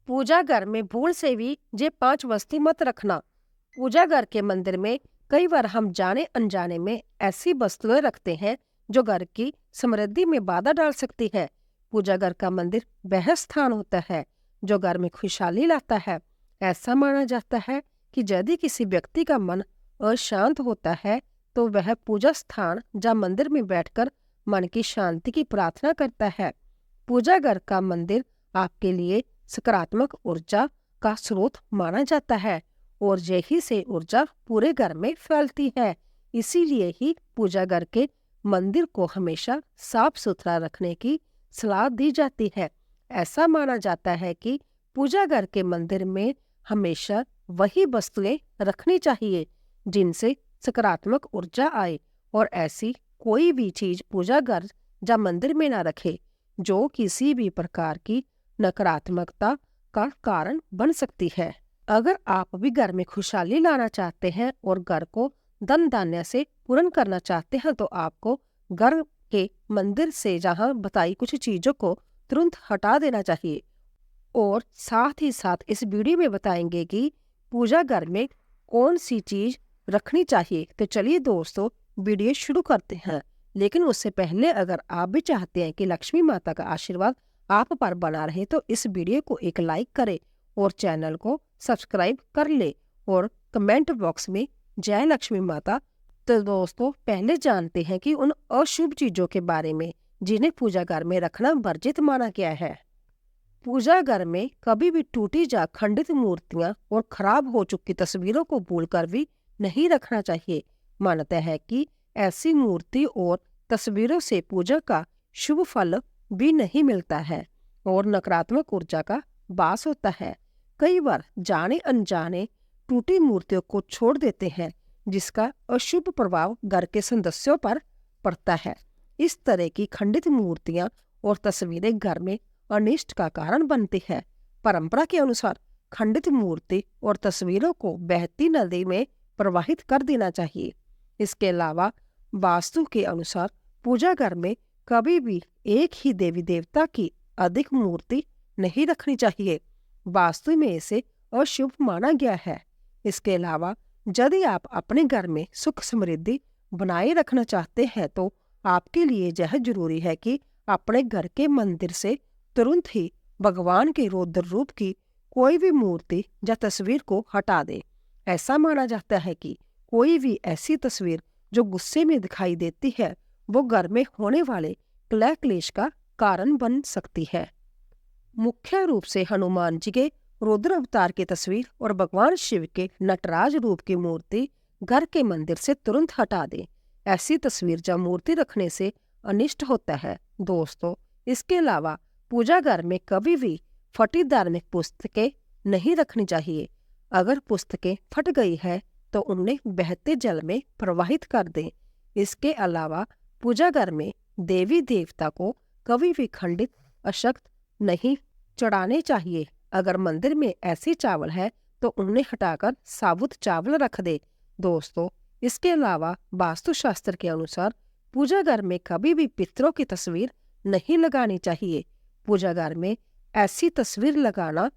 पूजा घर में भूल से भी ये 5 वस्तु मत रखना। पूजा घर के मंदिर में कई बार हम जाने अनजाने में ऐसी वस्तुएं रखते हैं जो घर की समृद्धि में बाधा डाल सकती है। पूजा घर का मंदिर वह स्थान होता है जो घर में खुशहाली लाता है। ऐसा माना जाता है कि यदि किसी व्यक्ति का मन अशांत होता है तो वह पूजा स्थान या मंदिर में बैठकर मन की शांति की प्रार्थना करता है। पूजा घर का मंदिर आपके लिए सकारात्मक ऊर्जा का स्रोत माना जाता है और यही से ऊर्जा पूरे घर में फैलती है। इसीलिए ही पूजा घर के मंदिर को हमेशा साफ सुथरा रखने की सलाह दी जाती है। ऐसा माना जाता है कि पूजा घर के मंदिर में हमेशा वही वस्तुएं रखनी चाहिए जिनसे सकारात्मक ऊर्जा आए और ऐसी कोई भी चीज पूजा घर या मंदिर में ना रखे जो किसी भी प्रकार की नकारात्मकता का कारण बन सकती है। अगर आप भी घर में खुशहाली लाना चाहते हैं और घर को धन धान्य से पूर्ण करना चाहते हैं तो आपको घर के मंदिर से जहां बताई कुछ चीजों को तुरंत हटा देना चाहिए। और साथ ही साथ इस वीडियो में बताएंगे कि पूजा घर में कौन सी चीज रखनी चाहिए। तो चलिए दोस्तों वीडियो शुरू करते हैं। लेकिन उससे पहले अगर आप भी चाहते हैं कि लक्ष्मी माता का आशीर्वाद आप पर बना रहे तो इस वीडियो को एक लाइक करें और चैनल को सब्सक्राइब कर ले और कमेंट बॉक्स में जय लक्ष्मी माता। तो दोस्तों पहले जानते हैं कि उन अशुभ चीजों के बारे में जिन्हें पूजा घर में रखना वर्जित माना गया है। पूजा घर में कभी भी टूटी या खंडित मूर्तियां और खराब हो चुकी तस्वीरों को भूलकर भी नहीं रखना चाहिए। मानता है कि ऐसी मूर्ति और तस्वीरों से पूजा का शुभ फल भी नहीं मिलता है और नकारात्मक ऊर्जा का वास होता है। कई बार जाने अनजाने टूटी मूर्तियों को छोड़ देते हैं जिसका अशुभ प्रभाव घर के सदस्यों पर पड़ता है। इस तरह की खंडित मूर्तियां और तस्वीरें घर में अनिष्ट का कारण बनती है। परंपरा के अनुसार खंडित मूर्ति और तस्वीरों को बहती नदी में प्रवाहित कर देना चाहिए। इसके अलावा वास्तु के अनुसार पूजा घर में कभी भी एक ही देवी देवता की अधिक मूर्ति नहीं रखनी चाहिए। वास्तु में इसे अशुभ माना गया है। इसके अलावा यदि आप अपने घर में सुख समृद्धि बनाए रखना चाहते हैं तो आपके लिए यह जरूरी है कि अपने घर के मंदिर से तुरंत ही भगवान के रौद्र रूप की कोई भी मूर्ति या तस्वीर को हटा दें। ऐसा माना जाता है कि कोई भी ऐसी तस्वीर जो गुस्से में दिखाई देती है वो घर में होने वाले कलह क्लेश का कारण बन सकती है। मुख्य रूप से हनुमान जी के रुद्र अवतार की तस्वीर और भगवान शिव के नटराज रूप की मूर्ति घर के मंदिर से तुरंत हटा दें। ऐसी तस्वीर या मूर्ति रखने से अनिष्ट होता है। दोस्तों इसके अलावा पूजा घर में कभी भी फटी धार्मिक पुस्तकें नहीं रखनी चाहिए। अगर पुस्तकें फट गई है तो उन्हें बहते जल में प्रवाहित कर दें। इसके अलावा पूजा घर में देवी देवता को कभी भी खंडित अशक्त नहीं चढ़ाने चाहिए। अगर मंदिर में ऐसे चावल है तो उन्हें हटाकर साबुत चावल रख दे। दोस्तों इसके अलावा वास्तुशास्त्र के अनुसार पूजा घर में कभी भी पितरों की तस्वीर नहीं लगानी चाहिए। पूजा घर में ऐसी तस्वीर लगाना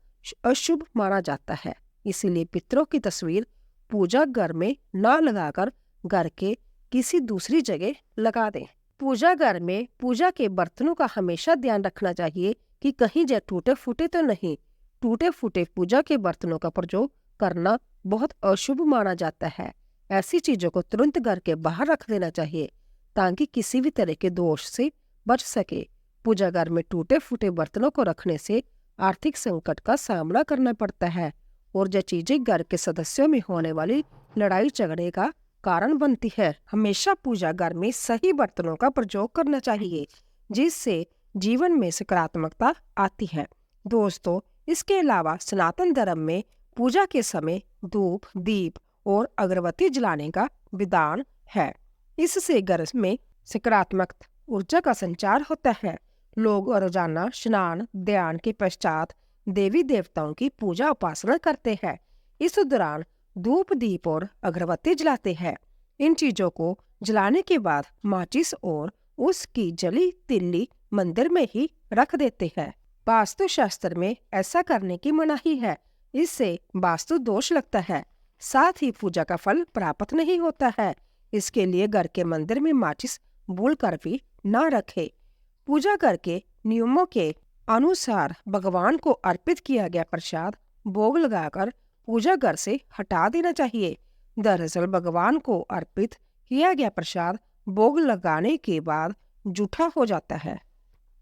अशुभ माना जाता है। इसीलिए पितरों की तस्वीर पूजा घर में ना लगाकर घर के किसी दूसरी जगह लगा दें। पूजा घर में पूजा के बर्तनों का हमेशा ध्यान रखना चाहिए कि कहीं जो टूटे फूटे तो नहीं। टूटे फूटे पूजा के बर्तनों का प्रयोग करना बहुत अशुभ माना जाता है। ऐसी चीजों को तुरंत घर के बाहर रख देना चाहिए ताकि किसी भी तरह के दोष से बच सके। पूजा घर में टूटे फूटे बर्तनों को रखने से आर्थिक संकट का सामना करना पड़ता है और जो चीजें घर के सदस्यों में होने वाली लड़ाई झगड़े का कारण बनती है। हमेशा पूजा घर में सही बर्तनों का प्रयोग करना चाहिए जिससे जीवन में सकारात्मकता आती है। दोस्तों इसके अलावा सनातन धर्म में पूजा के समय धूप दीप और अगरबत्ती जलाने का विधान है। इससे घर में सकारात्मक ऊर्जा का संचार होता है। लोग रोजाना स्नान ध्यान के पश्चात देवी देवताओं की पूजा उपासना करते हैं। इस दौरान धूप दीप और अगरबत्ती जलाते हैं। इन चीजों को जलाने के बाद माचिस और उसकी जली तिल्ली मंदिर में ही रख देते हैं। वास्तु शास्त्र में ऐसा करने की मनाही है। इससे वास्तु दोष लगता है, साथ ही पूजा का फल प्राप्त नहीं होता है। इसके लिए घर के मंदिर में माचिस भूल कर भी ना रखे। पूजा करके नियमों के अनुसार भगवान को अर्पित किया गया प्रसाद भोग लगाकर पूजा घर से हटा देना चाहिए। दरअसल भगवान को अर्पित किया गया प्रसाद भोग लगाने के बाद जूठा हो जाता है।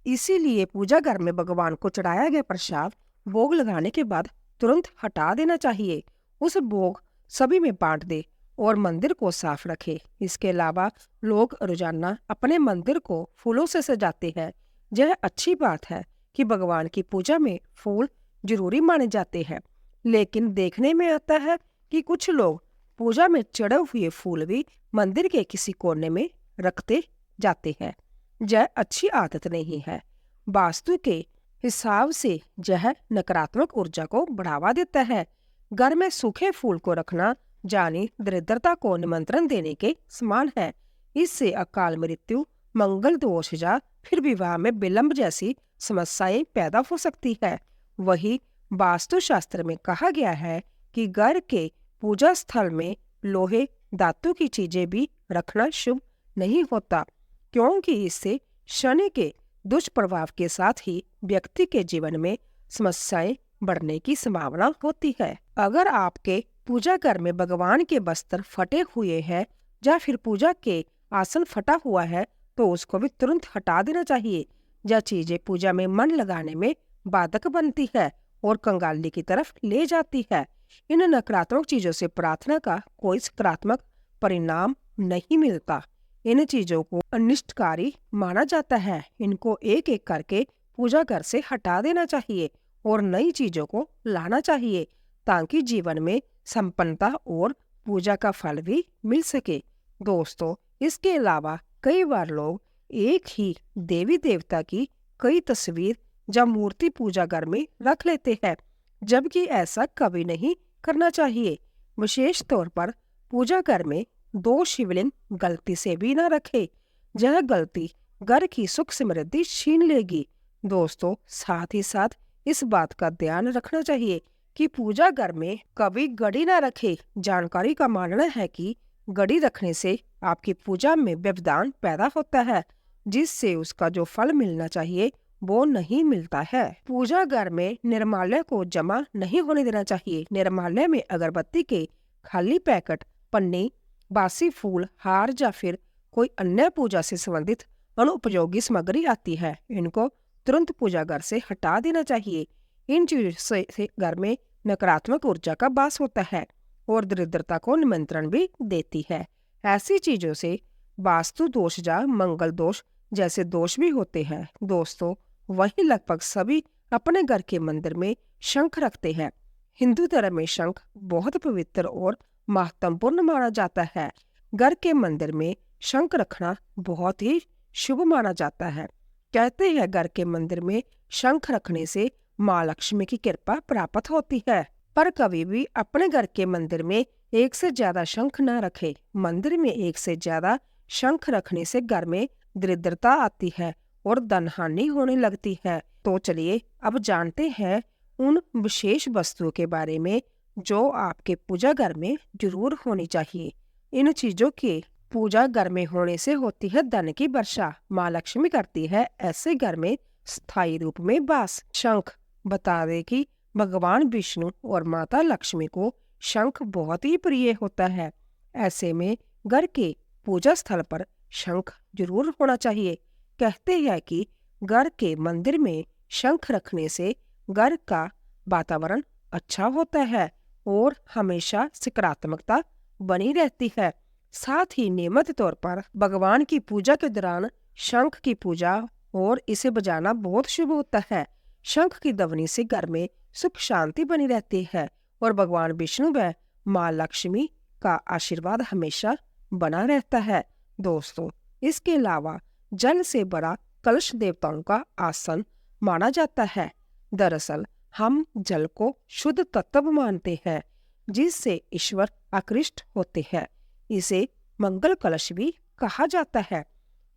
इसीलिए पूजा घर में भगवान को चढ़ाया गया प्रसाद भोग लगाने के बाद तुरंत हटा देना चाहिए। उस भोग सभी में बांट दे और मंदिर को साफ रखे। इसके अलावा लोग रोजाना अपने मंदिर को फूलों से सजाते हैं। यह अच्छी बात है कि भगवान की पूजा में फूल जरूरी माने जाते हैं, लेकिन देखने में आता है कि कुछ लोग पूजा में चढ़े हुए फूल भी मंदिर के किसी कोने में रखते जाते हैं। यह अच्छी आदत नहीं है। वास्तु के हिसाब से यह नकारात्मक ऊर्जा को बढ़ावा देता है। घर में सूखे फूल को रखना जानी दरिद्रता को निमंत्रण देने के समान है। इससे अकाल मृत्यु, मंगल दोष या फिर विवाह में विलंब जैसी समस्याएं पैदा हो सकती है। वही वास्तु शास्त्र में कहा गया है कि घर के पूजा स्थल में लोहे, धातु की चीजें भी रखना शुभ नहीं होता, क्योंकि इससे शनि के दुष्प्रभाव के साथ ही व्यक्ति के जीवन में समस्याएं बढ़ने की संभावना होती है। अगर आपके पूजा घर में भगवान के वस्त्र फटे हुए हैं या फिर पूजा के आसन फटा हुआ है तो उसको भी तुरंत हटा देना चाहिए। यह चीजें पूजा में मन लगाने में बाधक बनती है और कंगाली की तरफ ले जाती है। इन नकारात्मक चीजों से प्रार्थना का कोई सकारात्मक परिणाम नहीं मिलता। इन चीजों को अनिष्टकारी माना जाता है। इनको एक एक करके पूजा घर से हटा देना चाहिए और नई चीजों को लाना चाहिए, ताकि जीवन में संपन्नता और पूजा का फल भी मिल सके। दोस्तों, इसके अलावा कई बार लोग एक ही देवी देवता की कई तस्वीर या मूर्ति पूजा घर में रख लेते हैं, जबकि ऐसा कभी नहीं करना चाहिए। विशेष तौर पर पूजा घर में 2 शिवलिंग गलती से भी न रखे। यह गलती घर की सुख समृद्धि छीन लेगी। दोस्तों, साथ ही साथ इस बात का ध्यान रखना चाहिए कि पूजा घर में कभी घड़ी न रखे। जानकारी का मानना है कि घड़ी रखने से आपकी पूजा में व्यवधान पैदा होता है, जिससे उसका जो फल मिलना चाहिए वो नहीं मिलता है। पूजा घर में निर्माल्य को जमा नहीं होने देना चाहिए। निर्माल्य में अगरबत्ती के खाली पैकेट, पन्नी, बासी फूल, हार या फिर कोई अन्य पूजा से संबंधित अनुपयोगी सामग्री आती है, इनको तुरंत पूजा घर से हटा देना चाहिए। इन चीजों से घर में नकारात्मक ऊर्जा का वास होता है और दरिद्रता को निमंत्रण भी देती है। ऐसी चीजों से वास्तु दोष या मंगल दोष जैसे दोष भी होते हैं। दोस्तों, वही लगभग सभी अपने घर के मंदिर में शंख रखते हैं। हिंदू धर्म में शंख बहुत पवित्र और महत्वपूर्ण माना जाता है। घर के मंदिर में शंख रखना बहुत ही शुभ माना जाता है। कहते हैं घर के मंदिर में शंख रखने से माँ लक्ष्मी की कृपा प्राप्त होती है। पर कभी भी अपने घर के मंदिर में एक से ज्यादा शंख न रखे। मंदिर में एक से ज्यादा शंख रखने से घर में दरिद्रता आती है और धन हानि होने लगती है। तो चलिए अब जानते हैं उन विशेष वस्तुओं के बारे में जो आपके पूजा घर में जरूर होनी चाहिए। इन चीजों के पूजा घर में होने से होती है धन की वर्षा। माँ लक्ष्मी करती है ऐसे घर में स्थायी रूप में वास। शंख बता दे कि भगवान विष्णु और माता लक्ष्मी को शंख बहुत ही प्रिय होता है। ऐसे में घर के पूजा स्थल पर शंख जरूर होना चाहिए। कहते हैं कि घर के मंदिर में शंख रखने से घर का वातावरण अच्छा होता है और हमेशा सकारात्मकता बनी रहती है। साथ ही नियमित तौर पर भगवान की पूजा के दौरान शंख की पूजा और इसे बजाना बहुत शुभ होता है। शंख की ध्वनि से घर में सुख शांति बनी रहती है और भगवान विष्णु व माँ लक्ष्मी का आशीर्वाद हमेशा बना रहता है। दोस्तों, इसके अलावा जल से बड़ा कलश देवताओं का आसन माना जाता है। दरअसल हम जल को शुद्ध तत्व मानते हैं, जिससे ईश्वर आकृष्ट होते हैं। इसे मंगल कलश भी कहा जाता है।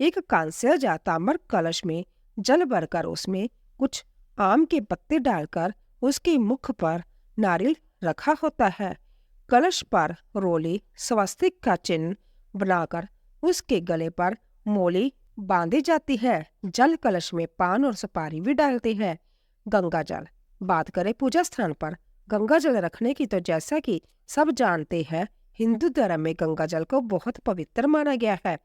एक कांस्य या ताम्र कलश में जल भरकर उसमें कुछ आम के पत्ते डालकर उसके मुख पर नारियल रखा होता है। कलश पर रोली स्वस्तिक का चिन्ह बनाकर उसके गले पर मोली बांधी जाती है। जल कलश में पान और सुपारी भी डालते हैं। गंगा जल। बात करें पूजा स्थान पर गंगा जल रखने की, तो जैसा कि सब जानते हैं, हिंदू धर्म में गंगा जल को बहुत पवित्र माना गया है।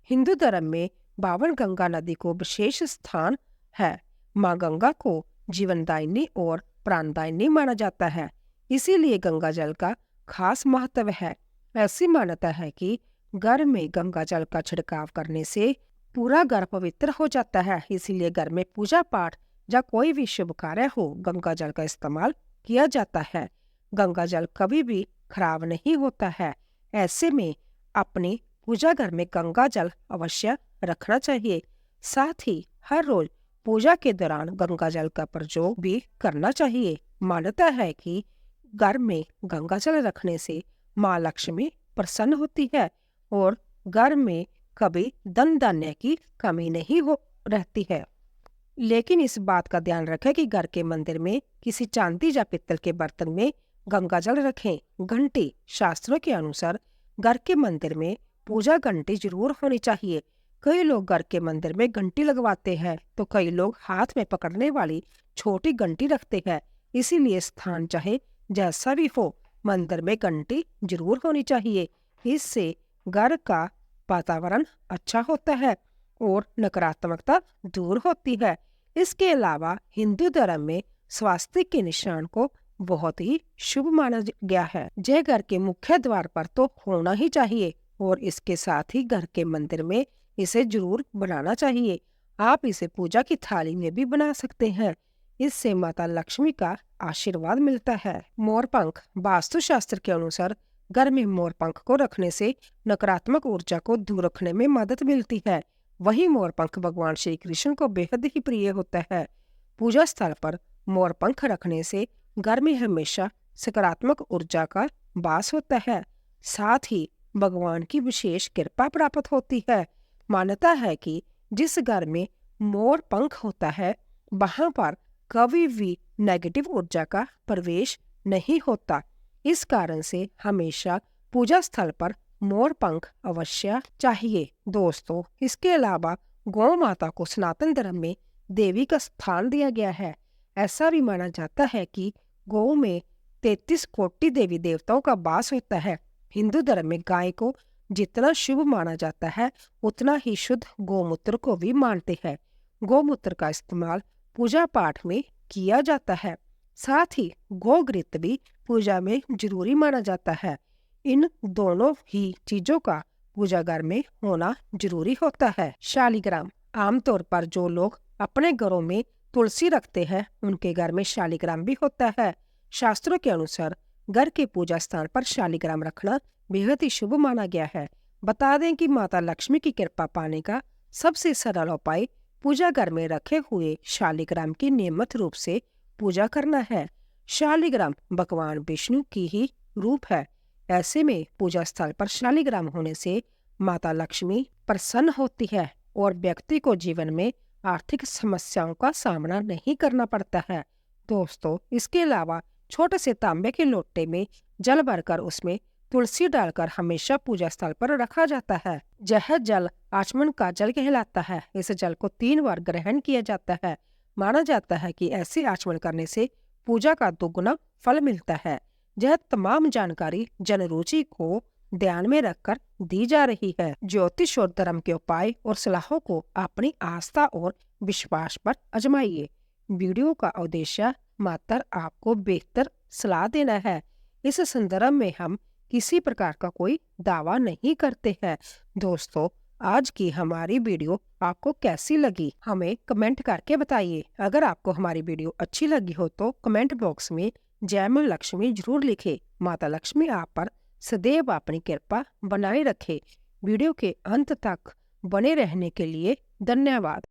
हिंदू धर्म में बावन गंगा नदी को विशेष स्थान है। माँ गंगा को जीवनदायिनी और प्राणदायिनी माना जाता है, इसीलिए गंगा जल का खास महत्व है। ऐसी मान्यता है कि घर में गंगा जल का छिड़काव करने से पूरा घर पवित्र हो जाता है। इसीलिए घर में पूजा पाठ या कोई भी शुभ कार्य हो, गंगा जल का इस्तेमाल किया जाता है। गंगा जल कभी भी खराब नहीं होता है। ऐसे में अपने पूजा घर में गंगा जल अवश्य रखना चाहिए। साथ ही हर रोज पूजा के दौरान गंगा जल का प्रयोग भी करना चाहिए। मान्यता है कि घर में गंगा जल रखने से माँ लक्ष्मी प्रसन्न होती है और घर में कभी धन धान्य की कमी नहीं हो रहती है। लेकिन इस बात का ध्यान रखें कि घर के मंदिर में किसी चांदी या पित्तल के बर्तन में गंगा जल रखें। घंटी। शास्त्रों के अनुसार घर के मंदिर में पूजा घंटी जरूर होनी चाहिए। कई लोग घर के मंदिर में घंटी लगवाते हैं, तो कई लोग हाथ में पकड़ने वाली छोटी घंटी रखते हैं। इसीलिए स्थान चाहे जैसा भी हो, मंदिर में घंटी जरूर होनी चाहिए। इससे घर का वातावरण अच्छा होता है और नकारात्मकता दूर होती है। इसके अलावा हिंदू धर्म में स्वास्तिक के निशान को बहुत ही शुभ माना गया है। यह घर के मुख्य द्वार पर तो होना ही चाहिए और इसके साथ ही घर के मंदिर में इसे जरूर बनाना चाहिए। आप इसे पूजा की थाली में भी बना सकते हैं। इससे माता लक्ष्मी का आशीर्वाद मिलता है। मोर पंख। वास्तु शास्त्र के अनुसार घर में मोर पंख को रखने से नकारात्मक ऊर्जा को दूर रखने में मदद मिलती है। वही मोर पंख भगवान श्री कृष्ण को बेहद ही प्रिय होता है। पूजा स्थल पर मोर पंख रखने से घर में हमेशा सकारात्मक ऊर्जा का वास होता है। साथ ही भगवान की विशेष कृपा प्राप्त होती है। मान्यता है कि जिस घर में मोर पंख होता है, वहां पर कभी भी नेगेटिव ऊर्जा का प्रवेश नहीं होता। इस कारण से हमेशा पूजा स्थल पर मोर पंख अवश्य चाहिए। दोस्तों, इसके अलावा गौ माता को सनातन धर्म में देवी का स्थान दिया गया है। ऐसा भी माना जाता है कि गौ में 33 कोटि देवी देवताओं का वास होता है। हिंदू धर्म में गाय को जितना शुभ माना जाता है, उतना ही शुद्ध गौमूत्र को भी मानते हैं। गौमूत्र का इस्तेमाल पूजा पाठ में किया जाता है। साथ ही गौघृत भी पूजा में जरूरी माना जाता है। इन दोनों ही चीजों का पूजा घर में होना जरूरी होता है। शालिग्राम। आमतौर पर जो लोग अपने घरों में तुलसी रखते हैं, उनके घर में शालिग्राम भी होता है। शास्त्रों के अनुसार घर के पूजा स्थान पर शालिग्राम रखना बेहद ही शुभ माना गया है। बता दें कि माता लक्ष्मी की कृपा पाने का सबसे सरल उपाय पूजा घर में रखे हुए शालिग्राम की नियमित रूप से पूजा करना है। शालिग्राम भगवान विष्णु की ही रूप है। ऐसे में पूजा स्थल पर शालिग्राम होने से माता लक्ष्मी प्रसन्न होती है और व्यक्ति को जीवन में आर्थिक समस्याओं का सामना नहीं करना पड़ता है। दोस्तों, इसके अलावा छोटे से तांबे के लोटे में जल भरकर उसमें तुलसी डालकर हमेशा पूजा स्थल पर रखा जाता है। यह जल आचमन का जल कहलाता है। इस जल को 3 बार ग्रहण किया जाता है। माना जाता है कि ऐसे आचमन करने से पूजा का दोगुना फल मिलता है। यह तमाम जानकारी जनरुचि को ध्यान में रखकर दी जा रही है। ज्योतिष और धर्म के उपाय और सलाहों को अपनी आस्था और विश्वास पर आजमाइए। वीडियो का उद्देश्य मात्र आपको बेहतर सलाह देना है। इस संदर्भ में हम किसी प्रकार का कोई दावा नहीं करते हैं। दोस्तों, आज की हमारी वीडियो आपको कैसी लगी, हमें कमेंट करके बताइए। अगर आपको हमारी वीडियो अच्छी लगी हो तो कमेंट बॉक्स में जय मां लक्ष्मी जरूर लिखे। माता लक्ष्मी आप पर सदैव अपनी कृपा बनाए रखे। वीडियो के अंत तक बने रहने के लिए धन्यवाद।